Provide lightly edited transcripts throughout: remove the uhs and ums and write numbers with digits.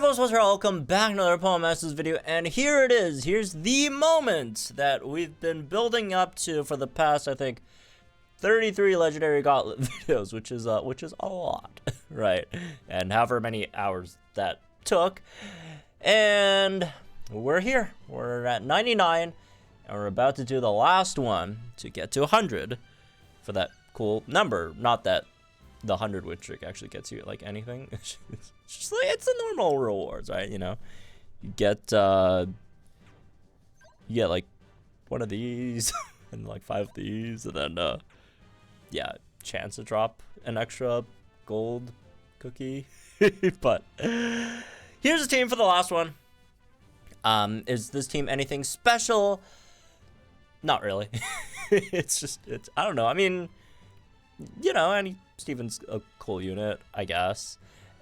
folks, welcome back to another Paul Masters video, and here it is. Here's the moment that we've been building up to for the past, I think, 33 legendary Gauntlet videos, which is a lot, right? And however many hours that took, and we're here. We're at 99, and we're about to do the last one to get to 100 for that cool number. Not that the 100 win trick actually gets you like anything. It's just like, it's the normal rewards, right? You know, you get like one of these and like 5 of these, and then yeah, chance to drop an extra gold cookie. But here's the team for the last one. Is this team anything special? Not really. it's I don't know. I mean, you know, Annie Steven's a cool unit, I guess.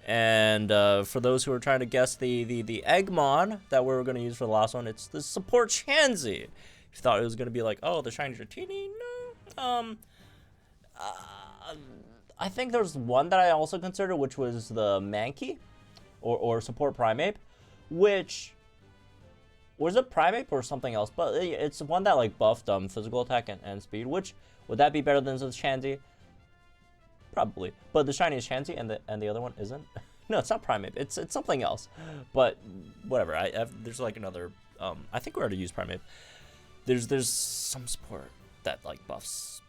And for those who are trying to guess the Eggmon that we were going to use for the last one, it's the support Chansey. You thought it was going to be like, oh, the shiny Dratini? No. I think there's one that I also considered, which was the Mankey, or support Primeape, which was it Primeape or something else? But it's one that like buffed physical attack and speed. Which would that be better than the Chansey? Probably, but the shiny is Chansey, and the other one isn't. No, it's not Primeape. It's something else. But whatever. There's like another. I think we already used Primeape. There's some support that like buffs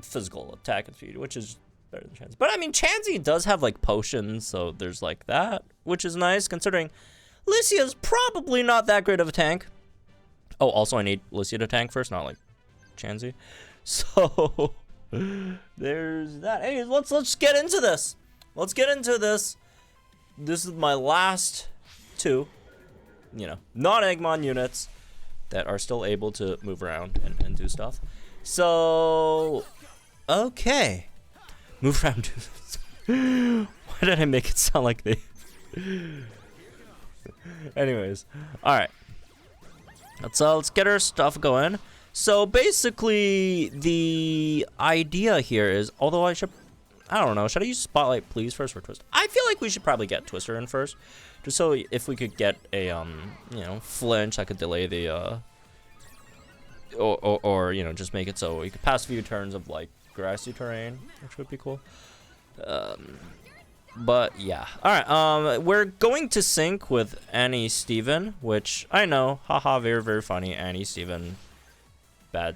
physical attack and speed, which is better than Chansey. But I mean, Chansey does have like potions, so there's like that, which is nice considering Lisia's probably not that great of a tank. Oh, also I need Lisia to tank first, not like Chansey. So there's that. Anyways, let's get into this. Let's get into this. This is my last 2, you know, non-Eggmon units that are still able to move around and do stuff. So, okay. Move around. Why did I make it sound like they... Anyways, all right. Let's get our stuff going. So basically, the idea here is, although I don't know, should I use Spotlight Please first for Twist? I feel like we should probably get Twister in first, just so if we could get a you know, flinch, I could delay the or you know, just make it so you could pass a few turns of like grassy terrain, which would be cool. But yeah, all right. We're going to sync with Annie Steven, which I know, haha, very very funny. Annie Steven, bad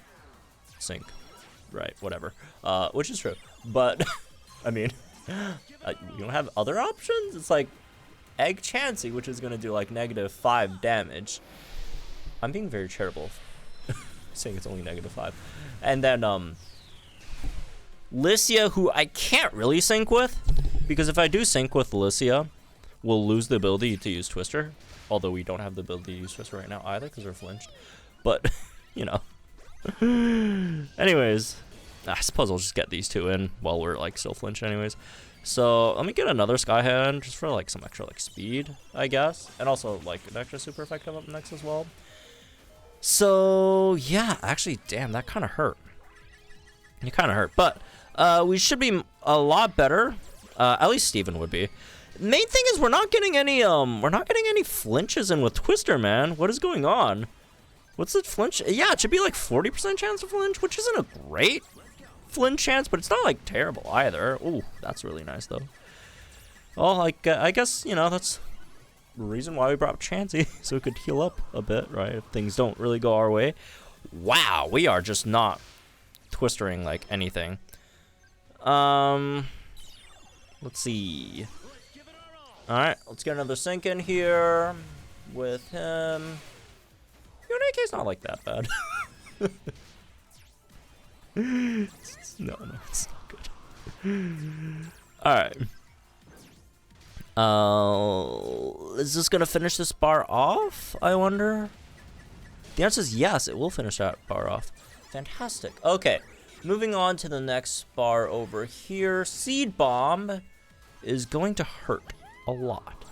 sync, right? Whatever. Which is true, but I mean, you don't have other options. It's like Egg Chansey, which is gonna do like -5 damage. I'm being very charitable, saying it's only -5, and then Lisia, who I can't really sync with, because if I do sync with Lisia, we'll lose the ability to use Twister. Although we don't have the ability to use Twister right now either, because we're flinched. But you know. Anyways, I suppose I'll just get these 2 in while we're like still flinched anyways. So let me get another Skyhand just for like some extra like speed, I guess, and also like an extra super effective up next as well. So yeah, actually, damn, that kind of hurt. It kind of hurt, but we should be a lot better. At least Steven would be. Main thing is we're not getting any flinches in with Twister, man. What is going on? What's the flinch? Yeah, it should be like 40% chance of flinch, which isn't a great flinch chance, but it's not like terrible either. Ooh, that's really nice though. Well, like I guess, you know, that's the reason why we brought Chansey, so we could heal up a bit, right? If things don't really go our way. Wow, we are just not twistering like anything. Let's see. All right, let's get another sync in here with him. UNAK's not like that bad. No, it's not good. All right. Is this gonna finish this bar off? I wonder. The answer is yes. It will finish that bar off. Fantastic. Okay, moving on to the next bar over here. Seed Bomb is going to hurt a lot.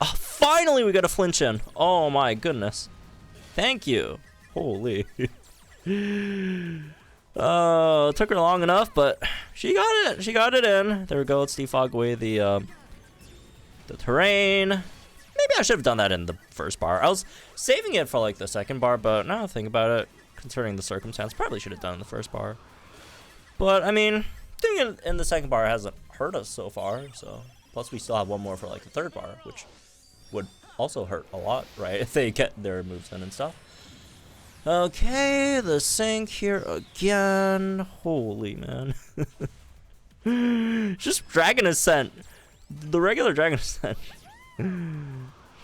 Oh, finally we got a flinch in. Oh my goodness. Thank you. Holy. It took her long enough, but she got it. She got it in. There we go. Let's defog away the the terrain. Maybe I should have done that in the first bar. I was saving it for like the second bar, but now I think about it, considering the circumstance, probably should have done it in the first bar. But I mean, doing it in the second bar hasn't hurt us so far. So plus we still have one more for like the third bar, which would also hurt a lot, right? If they get their moves in and stuff. Okay, the sync here again. Holy man. Just Dragon Ascent. The regular Dragon Ascent.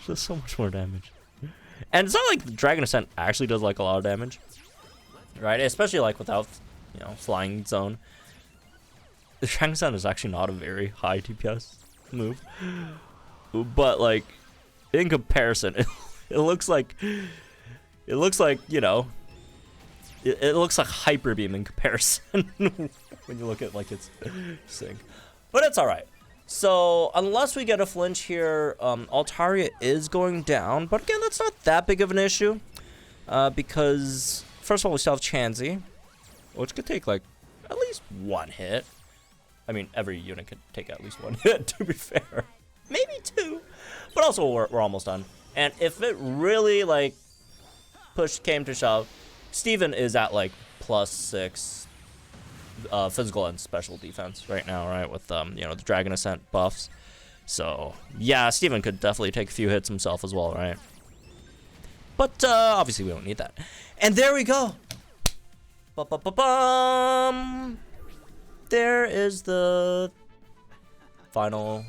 Just so much more damage. And it's not like the Dragon Ascent actually does like a lot of damage. Right? Especially like without, you know, flying zone. The Dragon Ascent is actually not a very high DPS move. But like in comparison, it looks like you know, it looks like Hyper Beam in comparison when you look at like its sync. But it's all right. So unless we get a flinch here, Altaria is going down. But again, that's not that big of an issue because first of all we still have Chansey, which could take like at least one hit. I mean, every unit could take at least one hit, to be fair. Maybe two. But also, we're almost done. And if it really, like, push came to shove, Steven is at, like, +6 physical and special defense right now, right? With, you know, the Dragon Ascent buffs. So, yeah, Steven could definitely take a few hits himself as well, right? But, obviously, we don't need that. And there we go. Ba-ba-ba-bum. There is the final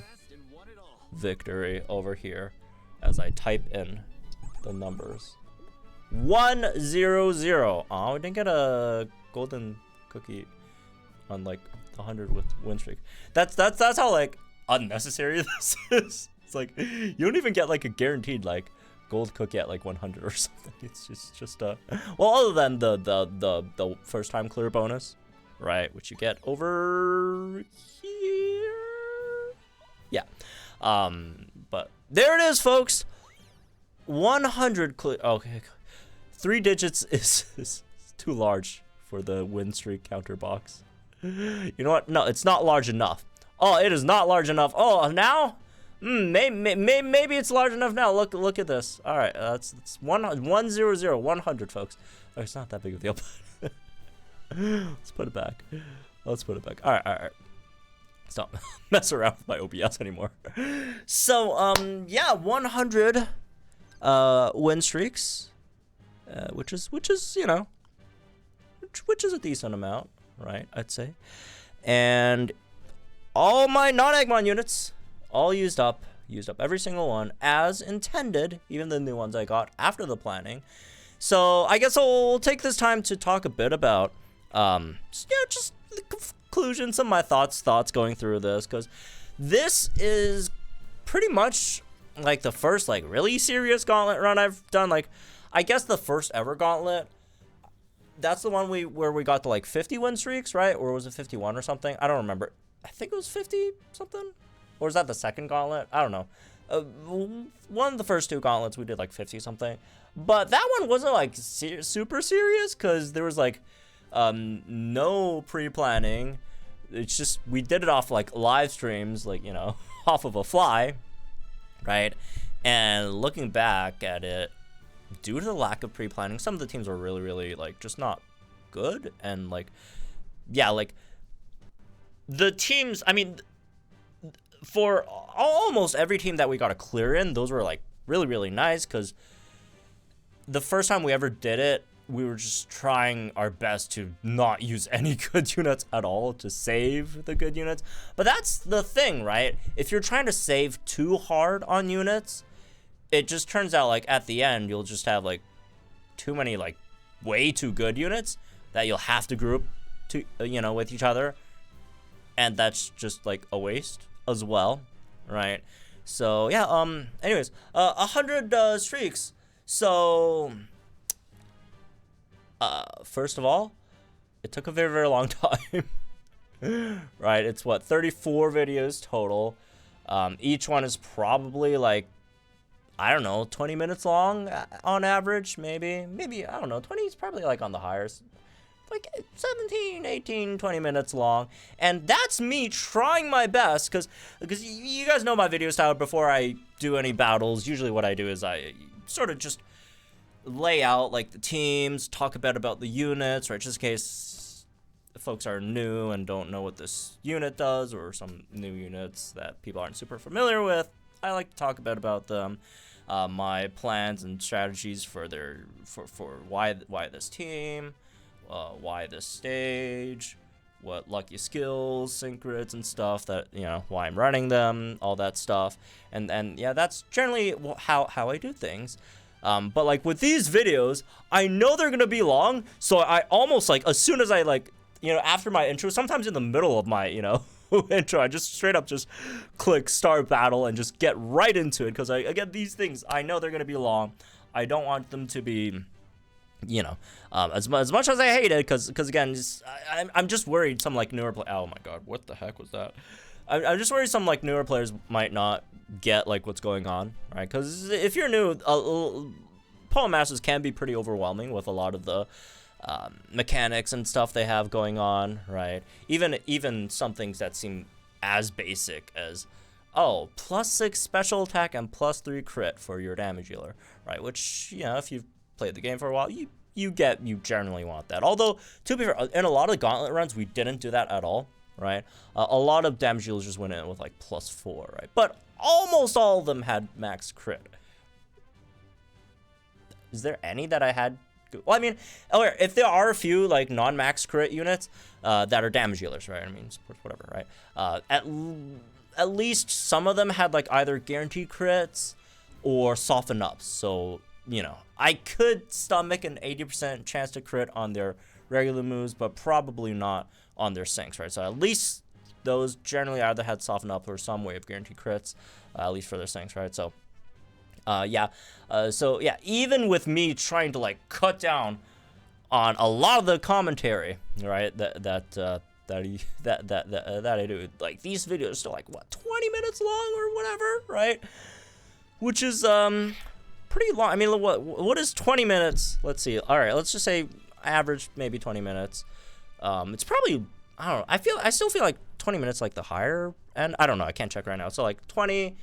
victory over here as I type in the numbers. 1-0-0. Oh, we didn't get a golden cookie on like 100 with win streak. That's how like unnecessary this is. It's like you don't even get like a guaranteed like gold cookie at like 100 or something. It's just well, other than the first time clear bonus. Right, which you get over here. Yeah. But there it is, folks. 100 clear. Okay. 3 digits is too large for the win streak counter box. You know what? No, it's not large enough. Oh, it is not large enough. Oh, now? Maybe it's large enough now. Look at this. All right, it's 100, 100, folks. Oh, it's not that big of a deal. Let's put it back. Let's put it back. All right. Stop messing around with my OBS anymore. So, yeah, 100 win streaks, which is you know, which is a decent amount, right? I'd say. And all my non-Eggmon units all used up every single one as intended, even the new ones I got after the planning. So I guess I'll take this time to talk a bit about just the conclusion, some of my thoughts going through this, because this is pretty much like the first like really serious Gauntlet run I've done. Like, I guess the first ever Gauntlet, that's the one where we got to like 50 win streaks, right? Or was it 51 or something? I don't remember. I think it was 50 something, or was that the second Gauntlet? I don't know. One of the first 2 Gauntlets we did like 50 something, but that one wasn't like super serious because there was like no pre-planning. It's just we did it off like live streams, like, you know, off of a fly, right? And looking back at it, due to the lack of pre-planning, some of the teams were really like just not good. And like, yeah, like the teams, I mean, for almost every team that we got a clear in, those were like really nice, because the first time we ever did it, we were just trying our best to not use any good units at all to save the good units. But that's the thing, right? If you're trying to save too hard on units, it just turns out like at the end, you'll just have like too many like way too good units that you'll have to group to, you know, with each other. And that's just like a waste as well, right? So yeah, anyways, 100 streaks. So first of all, it took a very long time. Right, it's what, 34 videos total. Each one is probably like, I don't know, 20 minutes long on average, maybe I don't know, 20 is probably like on the higher like 17, 18, 20 minutes long. And that's me trying my best, because you guys know my video style. Before I do any battles, usually what I do is I sort of just lay out like the teams, talk a bit about the units, right, just in case folks are new and don't know what this unit does, or some new units that people aren't super familiar with. I like to talk a bit about them, my plans and strategies for why this team, why this stage, what lucky skills, secrets, and stuff that, you know, why I'm running them, all that stuff. And yeah, that's generally how I do things. But like with these videos, I know they're gonna be long, so I almost, like, as soon as I, like, you know, after my intro, sometimes in the middle of my, you know, intro, I just straight up just click start battle and just get right into it, because again, these things, I know they're gonna be long. I don't want them to be, you know, as much as I hate it, because again, I'm just worried some, like, newer oh my god, what the heck was that? I'm just worried some, like, newer players might not get, like, what's going on, right? Because if you're new, Poem Masters can be pretty overwhelming with a lot of the mechanics and stuff they have going on, right? Even some things that seem as basic as, oh, +6 special attack and +3 crit for your damage dealer, right? Which, you know, if you've played the game for a while, you generally want that. Although, to be fair, in a lot of Gauntlet runs, we didn't do that at all, right? A lot of damage dealers just went in with, like, +4, right? But almost all of them had max crit. Is there any that I had? Well, I mean, if there are a few, like, non-max crit units that are damage dealers, right? I mean, whatever, right? At least some of them had, like, either guaranteed crits or soften ups. So, you know, I could stomach an 80% chance to crit on their regular moves, but probably not on their sinks, right? So at least those generally either had soften up or some way of guaranteed crits, at least for their sinks, right? So yeah, so yeah, even with me trying to, like, cut down on a lot of the commentary, right, that I do, like, these videos are still, like, what, 20 minutes long or whatever, right? Which is pretty long. I mean, what is 20 minutes? Let's see. All right, let's just say average maybe 20 minutes. It's probably, I don't know, I still feel like 20 minutes, like, the higher end. I don't know, I can't check right now. So, like, 20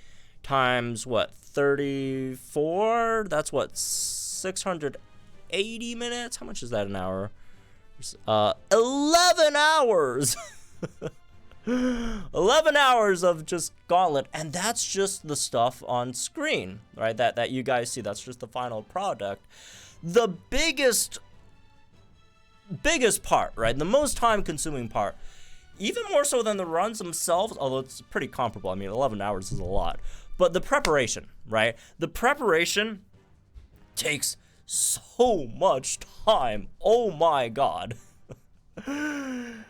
times what, 34, that's what, 680 minutes. How much is that an hour? 11 hours. 11 hours of just Gauntlet, and that's just the stuff on screen, right? That you guys see. That's just the final product. The biggest part, right? The most time-consuming part, even more so than the runs themselves, although it's pretty comparable. I mean, 11 hours is a lot. But the preparation, right? The preparation takes so much time. Oh my god. The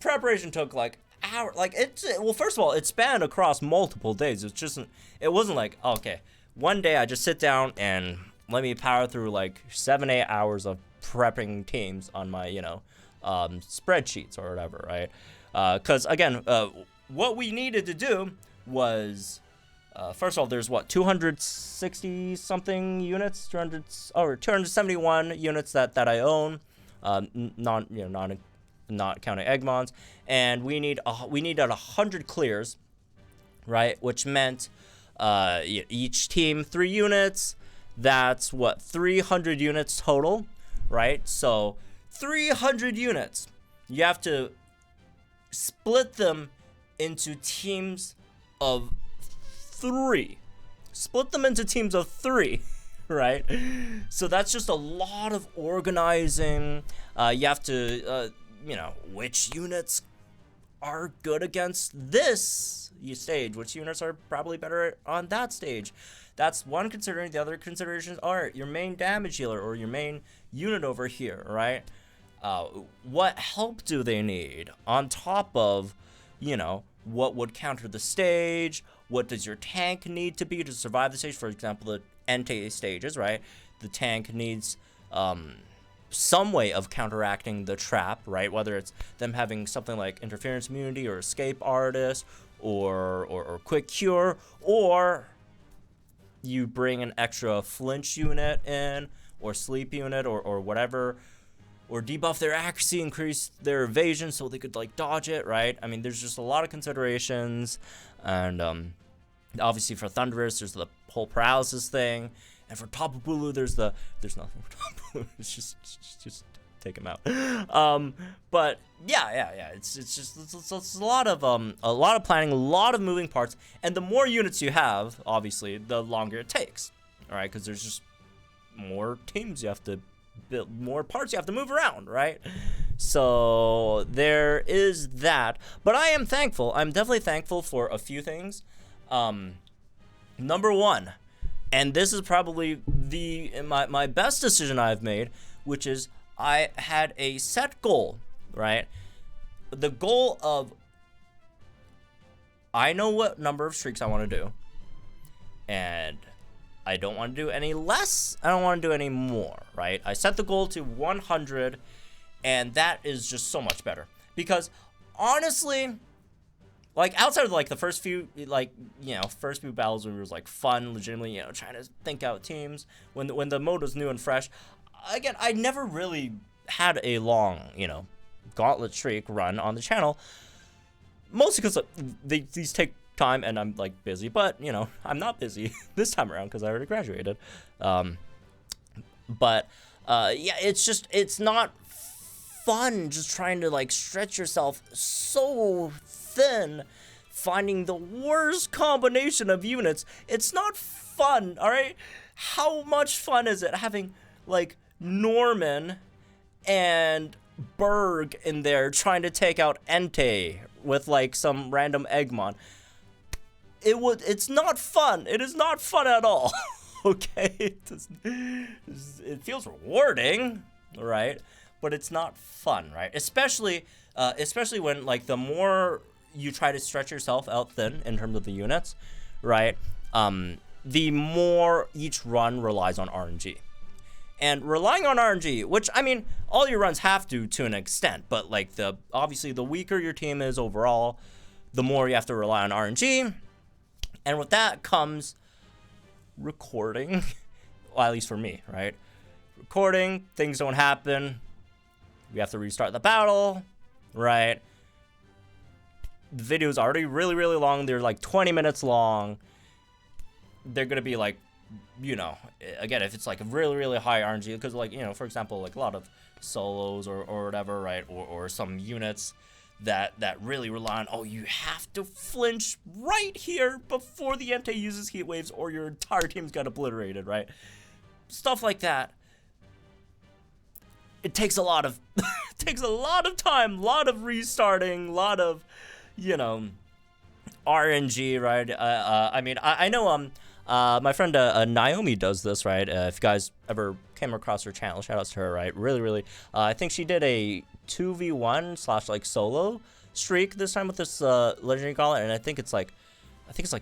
preparation took, like, hours. Like, well, first of all, it spanned across multiple days. It wasn't like, okay, one day I just sit down and let me power through, like, 7-8 hours of prepping teams on my, you know, spreadsheets or whatever, right? Because again, what we needed to do was, first of all, there's what, 260 something units, 271 units that I own, not counting Egmons, and we needed 100 clears, right? Which meant each team 3 units. That's what, 300 units total, right? So 300 units. You have to split them into teams of 3. Split them into teams of 3, right? So that's just a lot of organizing. You have to, you know, which units are good against this stage, which units are probably better on that stage. That's one considering. The other considerations are your main damage healer or your main unit over here, right? What help do they need on top of, you know, what would counter the stage? What does your tank need to be to survive the stage? For example, the Entei stages, right? The tank needs some way of counteracting the trap, right? Whether it's them having something like interference immunity or escape artist or quick cure, or you bring an extra flinch unit in or sleep unit or whatever or debuff their accuracy, increase their evasion so they could like dodge it, right? I mean, there's just a lot of considerations, and obviously for Thunderous, there's the whole paralysis thing, and for Tapu Bulu, there's nothing for Tapu Bulu. It's just take him out. But yeah. It's a lot of planning, a lot of moving parts, and the more units you have, obviously, the longer it takes. All right, because there's just more teams you have to build, more parts you have to move around, right? So there is that. But I am thankful. I'm definitely thankful for a few things. Number one, and this is probably my best decision I've made, which is I had a set goal, right? The goal of, I know what number of streaks I want to do, and I don't want to do any less, I don't want to do any more, right? I set the goal to 100, and that is just so much better. Because, honestly, like, outside of, like, the first few, like, you know, first few battles when it was, like, fun, legitimately, you know, trying to think out teams, when the mode was new and fresh, again, I never really had a long, you know, Gauntlet streak run on the channel, mostly because these take time and I'm like busy, but you know, I'm not busy this time around because I already graduated. But yeah, it's not fun just trying to like stretch yourself so thin, finding the worst combination of units. It's not fun, all right? How much fun is it having like Norman and Berg in there trying to take out Entei with like some random Eggmon? It's not fun. It is not fun at all. Okay, it feels rewarding, right? But it's not fun, right? Especially when like the more you try to stretch yourself out thin in terms of the units, right? The more each run relies on RNG. And relying on RNG, which, I mean, all your runs have to an extent, but like obviously the weaker your team is overall, the more you have to rely on RNG. And with that comes recording, well, at least for me, right? Recording, things don't happen. We have to restart the battle, right? The video's already really, really long. They're like 20 minutes long. They're going to be like, you know, again, if it's like a really, really high RNG, because like, you know, for example, like a lot of solos or whatever, right? Or some units that really rely on, oh, you have to flinch right here before the Entei uses heat waves or your entire team's got obliterated, right? Stuff like that. It takes a lot of time, a lot of restarting, a lot of, you know, RNG, right? I mean, I know my friend Naomi does this, right? If you guys ever came across her channel, shout outs to her, right? Really, really, I think she did a 2v1 / like solo streak this time with this legendary gauntlet, and I think it's like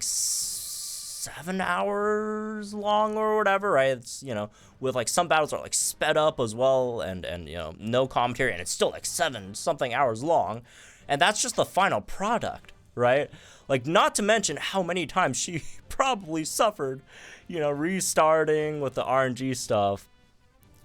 7 hours long or whatever, right? It's, you know, with like some battles are like sped up as well, and you know, no commentary, and it's still like 7 something hours long, and that's just the final product, right? Like, not to mention how many times she probably suffered, you know, restarting with the RNG stuff.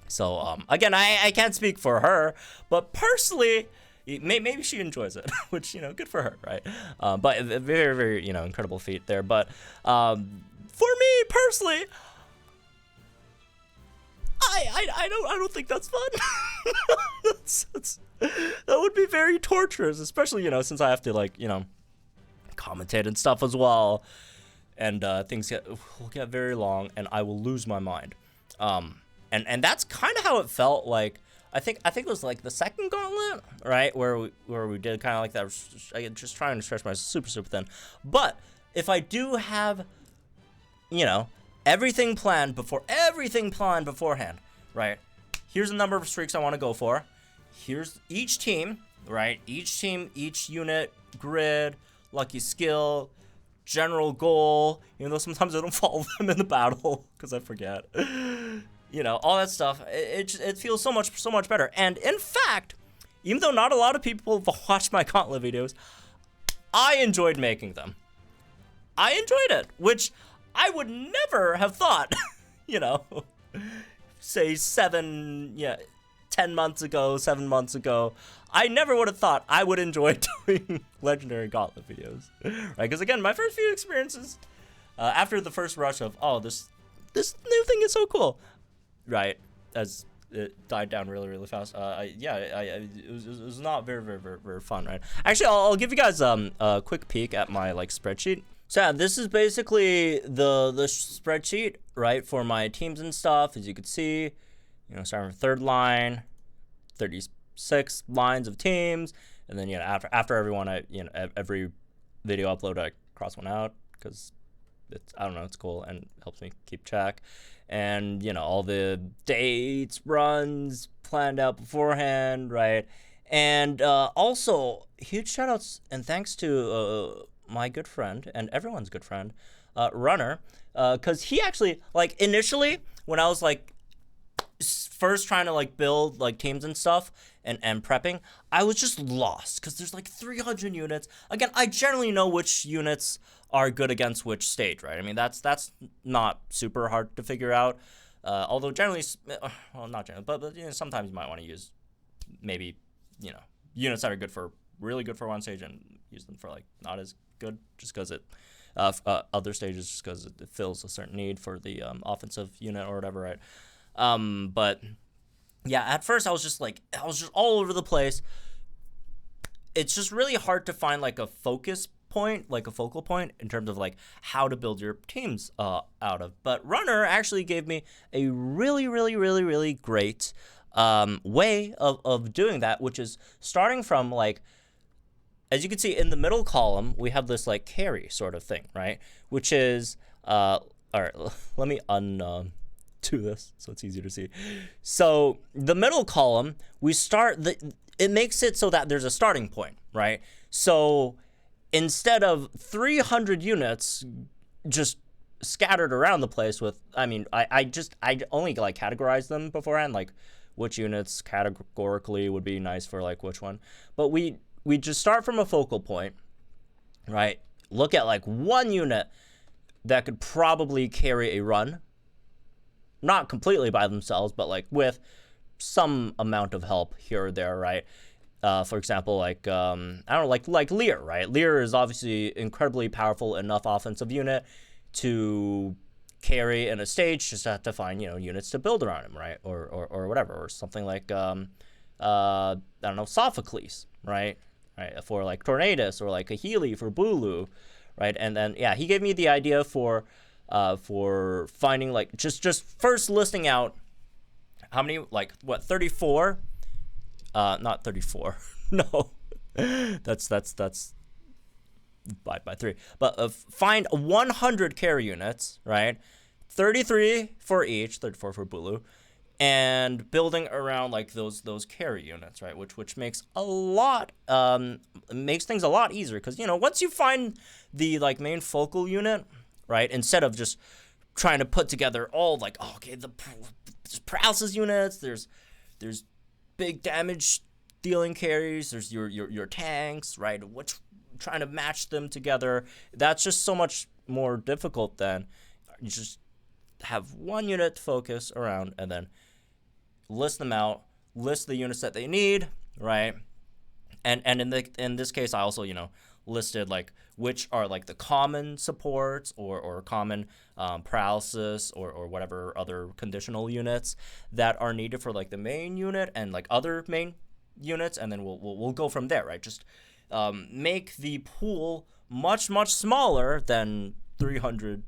So, again, I can't speak for her, but personally, maybe she enjoys it, which, you know, good for her, right? But a very, very, you know, incredible feat there. But for me personally, I don't think that's fun. That would be very torturous, especially, you know, since I have to, like, you know, commentate and stuff as well, and things will get very long, and I will lose my mind. And that's kind of how it felt like. I think it was like the second Gauntlet, right, where we did kind of like that. Just trying to stretch my super thin. But if I do have, you know, everything planned beforehand, right? Here's the number of streaks I want to go for. Here's each team, right? Each unit, grid, lucky skill, general goal, even though sometimes I don't follow them in the battle because I forget. You know, all that stuff. It feels so much better. And in fact, even though not a lot of people have watched my Gauntlet videos, I enjoyed making them. I enjoyed it, which I would never have thought, you know, say 7, yeah, 10 months ago, 7 months ago, I never would have thought I would enjoy doing legendary Gauntlet videos, right? Because again, my first few experiences, after the first rush of, oh, this new thing is so cool, right? As it died down really fast. It was not very fun, right? Actually, I'll give you guys a quick peek at my like spreadsheet. So yeah, this is basically the spreadsheet, right, for my teams and stuff. As you can see, you know, starting from third line, 36 lines of teams, and then, you know, after everyone, every video upload, I cross one out because it's, I don't know, it's cool and helps me keep track. And, you know, all the dates, runs planned out beforehand, right? And also, huge shout outs and thanks to my good friend and everyone's good friend, Runner, because he actually, like, initially, when I was, like, first trying to, like, build, like, teams and stuff and prepping, I was just lost because there's, like, 300 units. Again, I generally know which units are good against which stage, right? I mean, that's not super hard to figure out. Although generally, well, not generally, but you know, sometimes you might want to use maybe, you know, units that are really good for one stage and use them for like not as good just because it, other stages just because it fills a certain need for the offensive unit or whatever, right? But yeah, at first I was just all over the place. It's just really hard to find like a focus point, like a focal point in terms of like how to build your teams out of. But Runner actually gave me a really great way of doing that, which is starting from like, as you can see in the middle column, we have this like carry sort of thing, right? Which is, all right, let me undo this so it's easier to see. So the middle column, we start, it makes it so that there's a starting point, right? So instead of 300 units just scattered around the place with, I mean, I only like categorize them beforehand, like which units categorically would be nice for like which one. But we just start from a focal point, right? Look at like one unit that could probably carry a run. Not completely by themselves, but like with some amount of help here or there, right? For example, like, I don't know, like Lear, right? Lear is obviously incredibly powerful enough offensive unit to carry in a stage, just have to find, you know, units to build around him, right? Or whatever, or something like, I don't know, Sophocles, right? Right, for like Tornadus, or like a Healy for Bulu, right? And then, yeah, he gave me the idea for finding like, just first listing out how many, like, what, 34? Not 34. No, that's by 3. But find 100 carry units, right? 33 for each, 34 for Bulu, and building around like those carry units, right? Which makes a lot makes things a lot easier because, you know, once you find the like main focal unit, right? Instead of just trying to put together all like, oh, okay, there's paralysis units, there's big damage dealing carries, there's your tanks, right? Trying to match them together, that's just so much more difficult than you just have one unit to focus around and then list them out, list the units that they need, right? And in this case, I also, you know, listed like which are like the common supports or common paralysis or whatever other conditional units that are needed for like the main unit and like other main units, and then we'll go from there, right? Just make the pool much smaller than 300,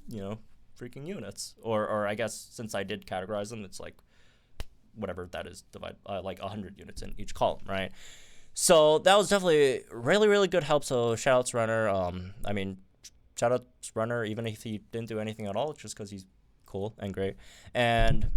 you know, freaking units, or I guess since I did categorize them, it's like whatever that is, divide like 100 units in each column, right? So that was definitely really good help. So shout outs Runner. I mean, shout outs Runner even if he didn't do anything at all, just because he's cool and great. And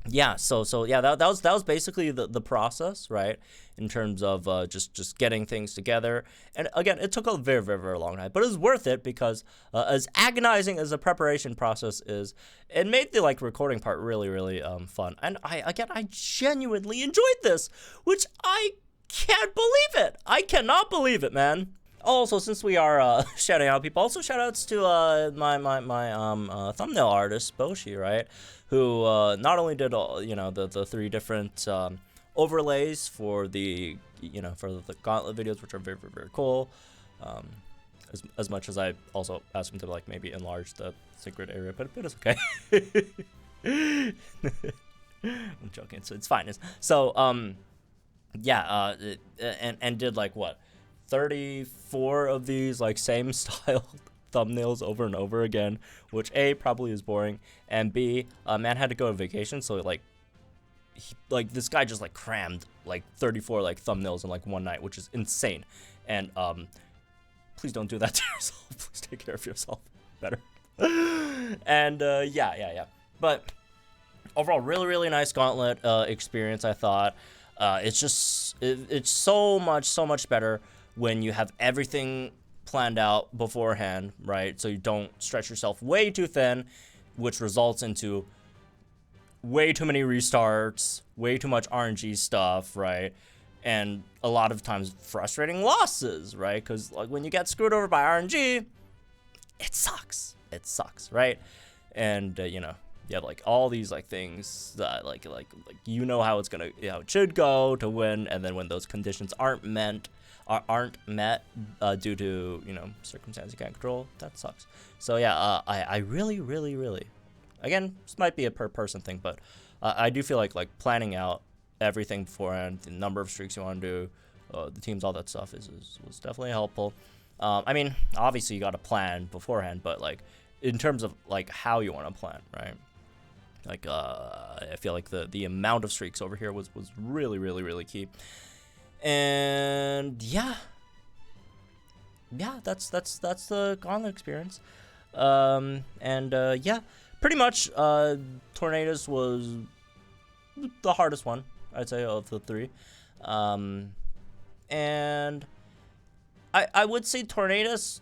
yeah, so yeah, that was basically the process, right? In terms of just getting things together. And again, it took a very long time, but it was worth it because as agonizing as the preparation process is, it made the like recording part really fun. And I genuinely enjoyed this, which I can't believe it. I cannot believe it, man. also, since we are shouting out people, also shout outs to my thumbnail artist Boshi, right? Who not only did all, you know, the 3 different overlays for the, you know, for the Gauntlet videos, which are very, very, very cool. As much as I also asked him to like maybe enlarge the secret area, but it's okay. I'm joking, so it's fine. So yeah, and did like what, 34 of these like same style thumbnails over and over again, which A, probably is boring, and B, man had to go on vacation, so like this guy just like crammed like 34 like thumbnails in like one night, which is insane. And please don't do that to yourself. Please take care of yourself better. And yeah. But overall, really nice Gauntlet experience, I thought. It's just it's so much better when you have everything planned out beforehand, right? So you don't stretch yourself way too thin, which results into way too many restarts, way too much RNG stuff, right? And a lot of times frustrating losses, right? Because like when you get screwed over by RNG, it sucks, right? And you know, you have like all these like things that like you know how it's gonna, how it should go to win, and then when those conditions aren't met due to, you know, circumstances you can't control, that sucks. So yeah, I really, again, this might be a per person thing, but I do feel like planning out everything beforehand, the number of streaks you want to do, the teams, all that stuff was definitely helpful. I mean, obviously you got to plan beforehand, but like in terms of like how you want to plan, right? Like I feel like the amount of streaks over here was really key. And yeah, that's the Gauntlet experience. Yeah, pretty much Tornadoes was the hardest one, I'd say, of the 3. And I would say Tornadoes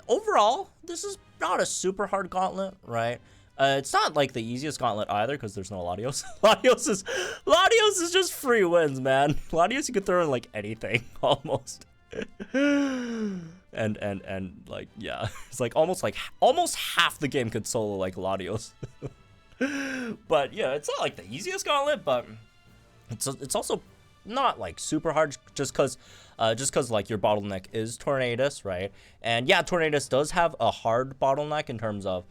overall, this is not a super hard Gauntlet, right? It's not like the easiest Gauntlet either, because there's no Latios. Latios is just free wins, man. Latios you could throw in like anything almost. and like yeah, it's like almost half the game could solo like Latios. But yeah, it's not like the easiest Gauntlet, but it's also not like super hard, just cause like your bottleneck is Tornadoes, right? And yeah, Tornadoes does have a hard bottleneck in terms of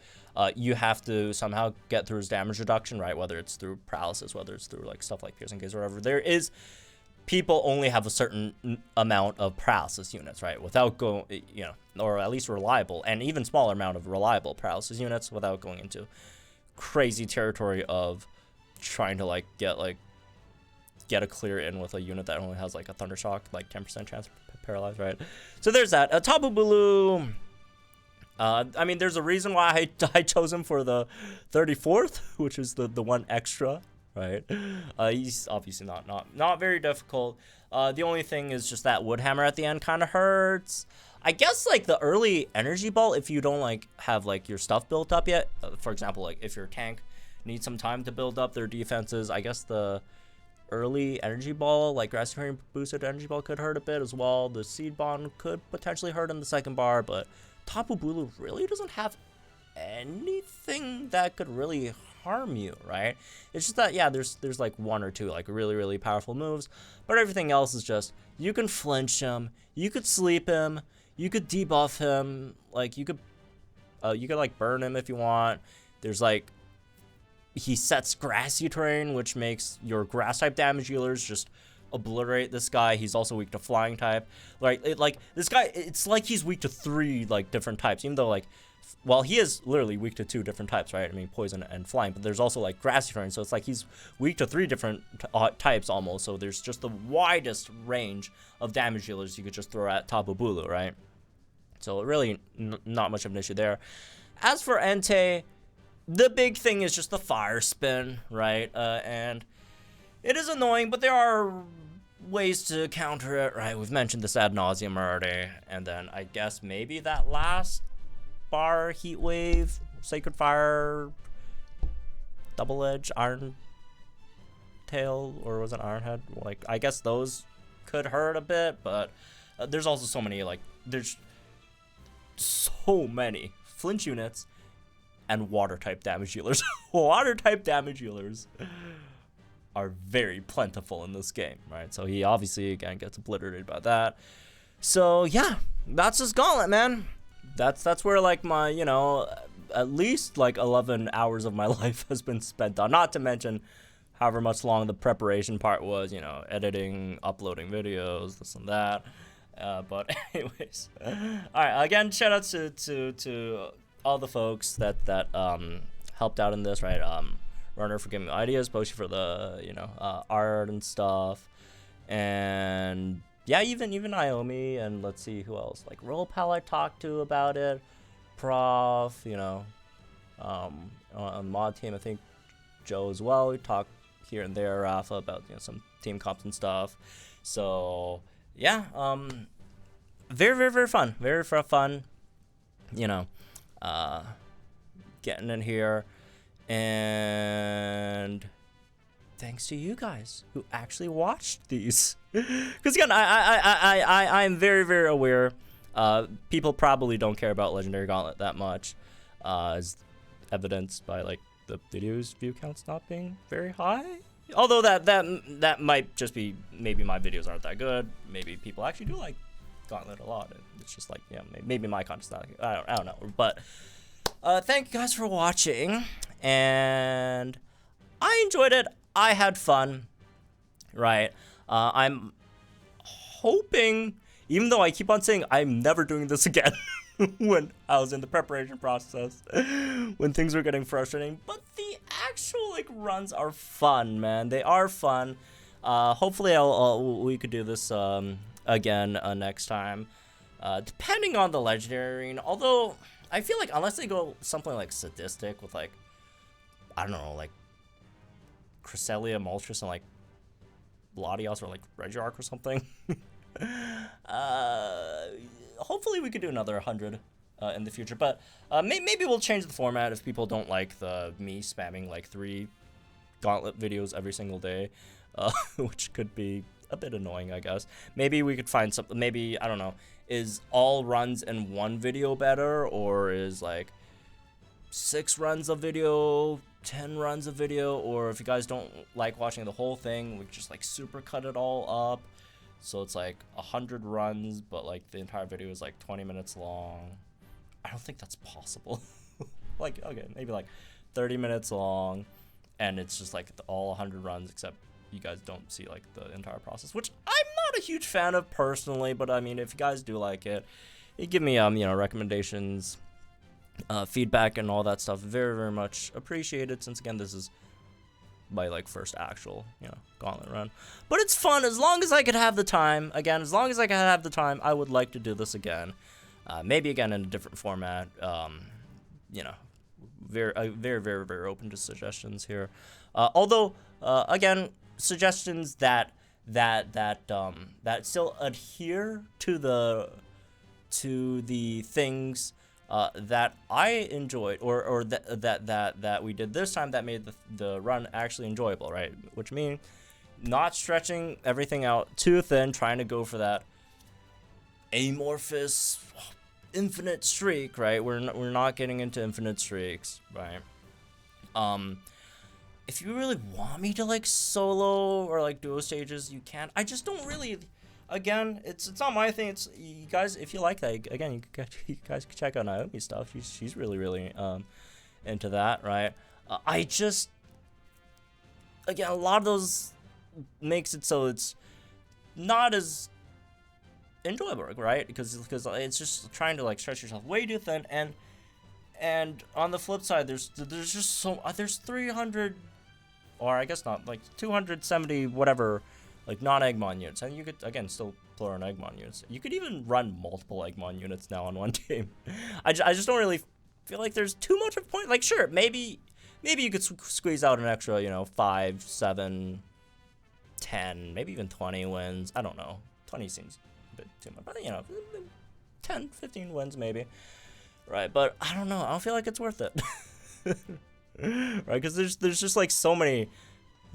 you have to somehow get through his damage reduction, right? Whether it's through paralysis, whether it's through like stuff like piercing gaze or whatever. There is, people only have a certain amount of paralysis units, right? Without going, you know, or at least reliable, and even smaller amount of reliable paralysis units without going into crazy territory of trying to like get a clear in with a unit that only has like a thunder shock, like 10% chance to paralyze, right? So there's that. Tapu Bulu. I mean, there's a reason why I chose him for the 34th, which is the one extra, right? He's obviously not very difficult. The only thing is just that wood hammer at the end kind of hurts. I guess like the early energy ball, if you don't like have like your stuff built up yet, for example, like if your tank needs some time to build up their defenses, I guess the early energy ball, like grass terrain boosted energy ball, could hurt a bit as well. The seed bond could potentially hurt in the second bar, but Tapu Bulu really doesn't have anything that could really harm you, right? It's just that, yeah, there's like one or two like really powerful moves, but everything else is just, you can flinch him, you could sleep him, you could debuff him, like you could like burn him if you want. There's like, he sets grassy terrain, which makes your grass type damage dealers just obliterate this guy. He's also weak to flying type. Like this guy, it's like he's weak to 3 like different types, even though like, well, he is literally weak to 2 different types, right? I mean, poison and flying, but there's also like grassy terrain, so it's like he's weak to 3 different types almost. So there's just the widest range of damage dealers you could just throw at Tapu Bulu, right? So really not much of an issue there. As for Entei, the big thing is just the fire spin, right? And it is annoying, but there are ways to counter it, right? We've mentioned this ad nauseum already. And then I guess maybe that last bar, Heat Wave, Sacred Fire, Double Edge, Iron Tail, or was it Iron Head? Like, I guess those could hurt a bit, but there's also so many, like, there's so many flinch units and water type damage healers. Water type damage healers are very plentiful in this game, right? So he obviously, again, gets obliterated by that. So yeah, that's his Gauntlet, man. That's where, like, my, you know, at least like 11 hours of my life has been spent on, not to mention however much long the preparation part was, you know, editing, uploading videos, this and that. But anyways, all right, again, shout out to all the folks that helped out in this, right? Runner for giving me ideas, Boshi for the, you know, art and stuff, and yeah, even Iomi, and let's see who else, like Roll Pal I talked to about it, Prof, you know, on the mod team, I think Joe as well. We talked here and there, Rafa, about, you know, some team comps and stuff. So yeah, very fun, very fun, you know, getting in here, and thanks to you guys who actually watched these, because again, I'm very aware people probably don't care about Legendary Gauntlet that much, as evidenced by, like, the videos view counts not being very high. Although that might just be, maybe my videos aren't that good. Maybe people actually do like Gauntlet a lot. It's just like, yeah, maybe my content's not. I don't know. But thank you guys for watching, and I enjoyed it. I had fun. Right. I'm hoping, even though I keep on saying I'm never doing this again, when I was in the preparation process, when things were getting frustrating, but the actual, like, runs are fun, man. They are fun. Hopefully we could do this again next time, depending on the legendary arena. Although I feel like unless they go something like sadistic with, like, I don't know, like Cresselia, Moltres, and like Latios, or like Regiarch or something. Hopefully we could do another 100 in the future, but maybe we'll change the format if people don't like me spamming like 3 Gauntlet videos every single day, which could be a bit annoying, I guess. Maybe we could find something. Maybe, I don't know, is all runs in one video better, or is like 6 runs of video, 10 runs of video, or if you guys don't like watching the whole thing, we just like super cut it all up. So it's like 100 runs, but like the entire video is like 20 minutes long. I don't think that's possible. Like, okay, maybe like 30 minutes long, and it's just like all 100 runs, except you guys don't see like the entire process, which I'm not a huge fan of personally. But I mean, if you guys do like it, you give me you know, recommendations, feedback, and all that stuff. Very much appreciated, since again this is my like first actual, you know, Gauntlet run. But it's fun as long as I could have the time. Again, as long as I could have the time, I would like to do this again. Maybe again in a different format. You know, very open to suggestions here. Although again, suggestions that still adhere to the things that I enjoyed, or that we did this time, that made the run actually enjoyable, right? Which means not stretching everything out too thin, trying to go for that amorphous infinite streak, right? We're not getting into infinite streaks, right? If you really want me to like solo or like duo stages, you can. I just don't really. Again, it's not my thing. It's you guys. If you like that, again, you guys can check out Naomi's stuff. She's really into that, right? I just, again, a lot of those makes it so it's not as enjoyable, right? Because it's just trying to like stretch yourself way too thin, and on the flip side, there's just there's 300, or I guess not, like 270 whatever, like non-Eggmon units, and you could again still play on Eggmon units. You could even run multiple Eggmon units now on one team. I just don't really feel like there's too much of a point. Like, sure, maybe you could squeeze out an extra, you know, 5, 7, 10, maybe even 20 wins. I don't know. 20 seems a bit too much, but you know, 10, 15 wins maybe. Right, but I don't know. I don't feel like it's worth it. Right, because there's just like so many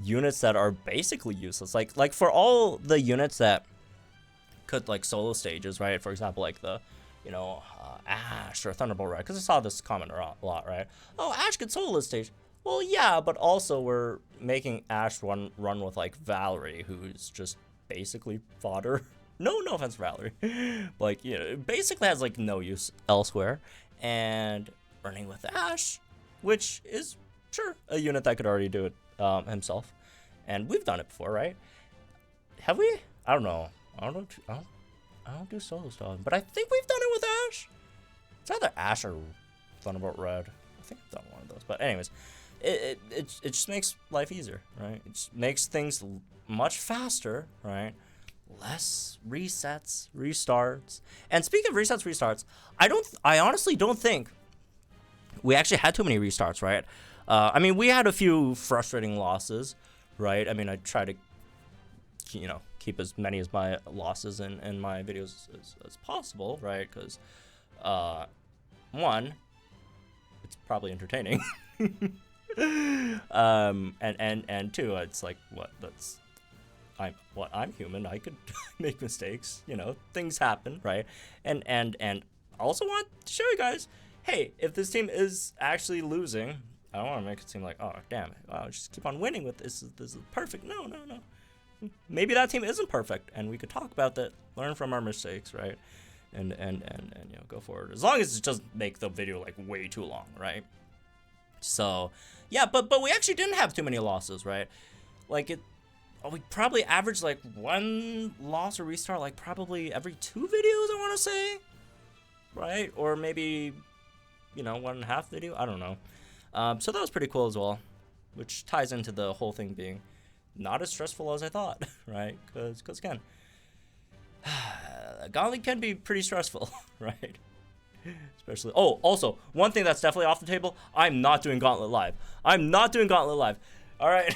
units that are basically useless. Like for all the units that could like solo stages, right? For example, like the, Ash or Thunderbolt Red, because I saw this comment a lot, right? Oh, Ash could solo this stage. Well, yeah, but also we're making Ash run with like Valerie, who's just basically fodder. No offense, Valerie. Like, basically has like no use elsewhere, and running with Ash, which is sure a unit that could already do it himself, and we've done it before, right? Have we? I don't know. I don't do solo stuff, but I think we've done it with Ash. It's either Ash or Thunderbolt Red. I think I've done one of those. But anyways, it just makes life easier, right? It just makes things much faster, right? Less resets, restarts. And speaking of resets, restarts, I honestly don't think we actually had too many restarts, right? I mean, we had a few frustrating losses, right? I mean, I try to, keep as many as my losses in my videos as possible, right? Because, one, it's probably entertaining. And two, it's like, I'm human. I could make mistakes, things happen, right? And I also want to show you guys, hey, if this team is actually losing, I don't want to make it seem like, oh, damn it, I'll just keep on winning with this. This is perfect. No. Maybe that team isn't perfect, and we could talk about that, learn from our mistakes, right? And go forward. As long as it doesn't make the video like way too long, right? So, yeah, but we actually didn't have too many losses, right? Like we probably averaged like one loss or restart like probably every 2 videos, I want to say, right? Or maybe, 1.5 video, I don't know. So that was pretty cool as well, which ties into the whole thing being not as stressful as I thought, right? Because again, Gauntlet can be pretty stressful, right? Especially, also, one thing that's definitely off the table, I'm not doing Gauntlet live. All right.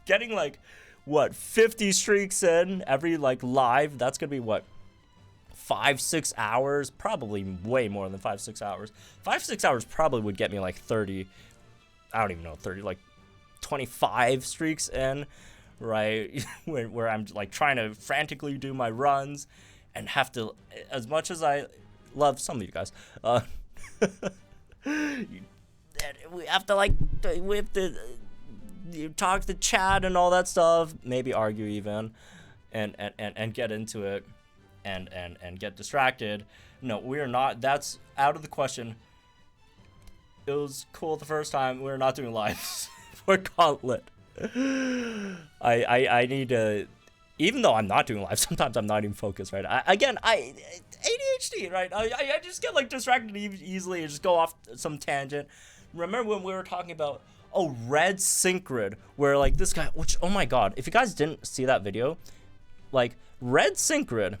Getting like, 50 streaks in every like live, that's gonna be 5-6 hours, probably way more than 5-6 hours. 5-6 hours probably would get me like 30, I don't even know, 30, like 25 streaks in, right? where I'm like trying to frantically do my runs and have to, as much as I love some of you guys, we have to you talk to chat and all that stuff, maybe argue even, and get into it, and get distracted. No, we are not. That's out of the question. It was cool the first time. We're not doing lives for Gauntlet. I need to, even though I'm not doing live, sometimes I'm not even focused, right? ADHD, right? I just get like distracted easily and just go off some tangent. Remember when we were talking about Red Synchrid, where like this guy, which, oh my god, if you guys didn't see that video, like Red Synchrid,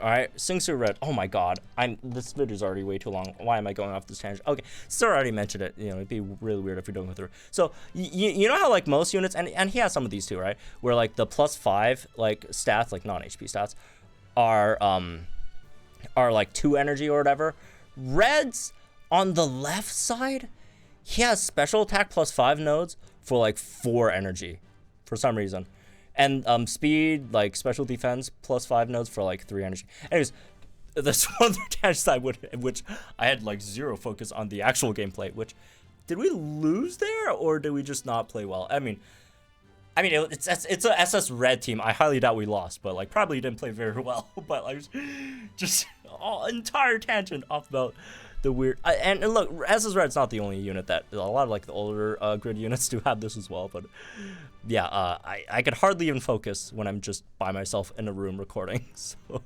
all right, Singsu Red, oh my god, this video's already way too long. Why am I going off this tangent? Okay, Sir already mentioned it, it'd be really weird if we don't go through. So you know how like most units, and he has some of these too, right, where like the +5 like stats, like non-HP stats, are like 2 energy or whatever. Red's on the left side, he has special attack +5 nodes for like 4 energy for some reason. And speed, like special defense +5 nodes for like 3 energy. Anyways, this one tangent side which I had like 0 focus on the actual gameplay, which, did we lose there or did we just not play well? I mean it's a SS Red team. I highly doubt we lost, but like probably didn't play very well. But like just entire tangent off about the weird, and look, SS Red's not the only unit that, a lot of like the older grid units do have this as well, but yeah, I could hardly even focus when I'm just by myself in a room recording. So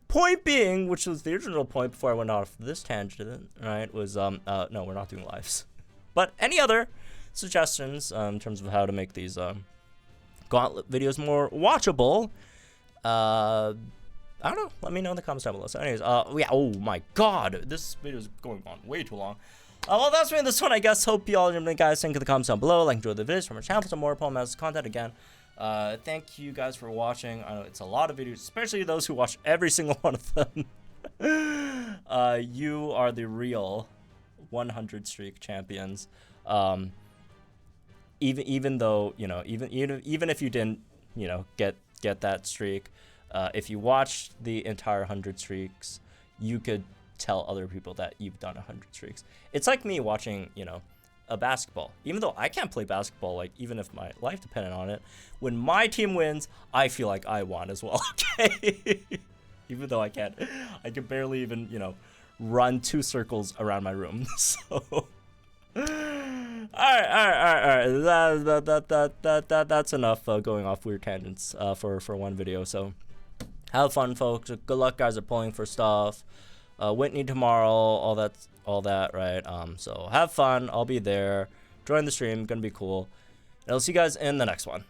point being, which was the original point before I went off this tangent, right, was no, we're not doing lives. But any other suggestions in terms of how to make these Gauntlet videos more watchable, I don't know. Let me know in the comments down below. So anyways, yeah, oh my god, this video is going on way too long. Well, that's me in this one, I guess. Hope you all guys think in the comments down below. Like, enjoy the videos from our channel for some more Paul Mouse content again. Thank you guys for watching. I know it's a lot of videos, especially those who watch every single one of them. You are the real 100 streak champions. Even though, even if you didn't, get that streak, if you watch the entire 100 streaks, you could tell other people that you've done 100 streaks. It's like me watching, you know, a basketball. Even though I can't play basketball, like, even if my life depended on it, when my team wins, I feel like I won as well, okay? Even though I can barely even, you know, run 2 circles around my room, so... Alright. That's enough going off weird tangents for one video, so... Have fun, folks. Good luck, guys, at pulling for stuff. Whitney tomorrow, all that, right? So have fun. I'll be there. Join the stream. Gonna be cool. And I'll see you guys in the next one.